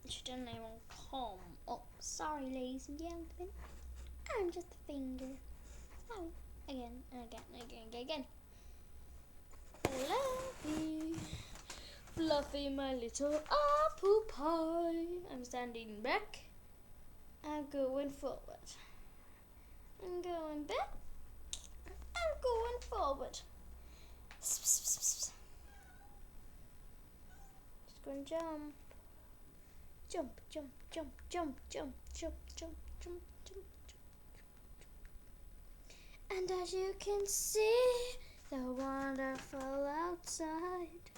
She didn't even come. Oh, sorry, ladies and gentlemen. I'm just a finger. Oh, again and again and again and again. Fluffy, Fluffy, my little apple pie. I'm standing back. I'm going forward. I'm going back. I'm going forward. Just gonna jump. Jump, jump, jump, jump, jump, jump, jump, jump, jump, jump. And as you can see, the wonderful outside.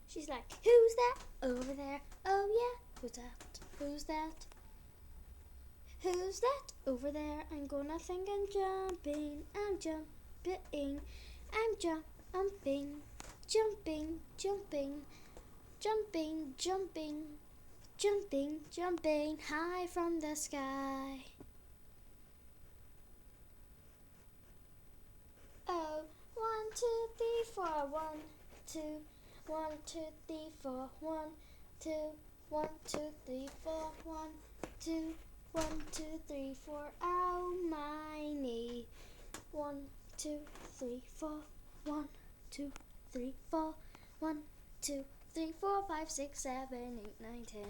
She's like, who's that over there? Oh yeah, who's that? Who's that? Who's that over there? I'm gonna think I'm jumping. I'm jumping. I'm jumping. Jumping, jumping. Jumping, jumping. Jumping, jumping high from the sky. Oh, 1, 2, 3, 4, 1, 2, 1, 2, 3, 4, 1, 2, 1, 2, 3, 4, 1, 2, 1, 2, 3, 4. Ow, my knee. 1, 2, 3, 4, 1, 2, 3, 4, 1, 2, 3, 4, 5, 6, 7, 8, 9, 10.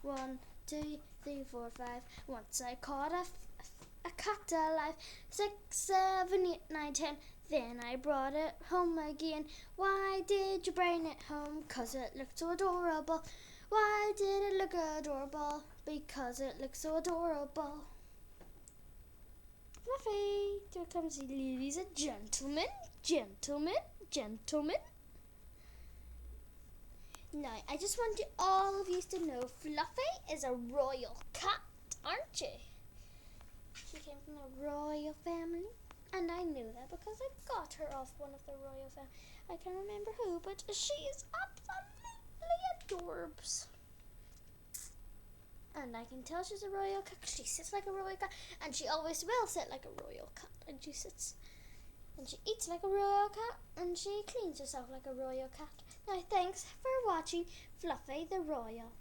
1, 2, 3, 4, 5. Once I caught a cat alive. 6, 7, 8, 9, 10. Then I brought it home again. Why did you bring it home? 'Cause it looked so adorable. Why did it look adorable? Because it looks so adorable. Fluffy, here comes the ladies and gentlemen. Gentlemen. Now, I just want you all of you to know Fluffy is a royal cat, aren't you? She came from a royal family, and I knew that because I got her off one of the royal family. I can't remember who, but she is absolutely adorbs. And I can tell she's a royal cat. She sits like a royal cat, and she always will sit like a royal cat. And she sits, and she eats like a royal cat, and she cleans herself like a royal cat. Now, thanks for watching Fluffy the Royal.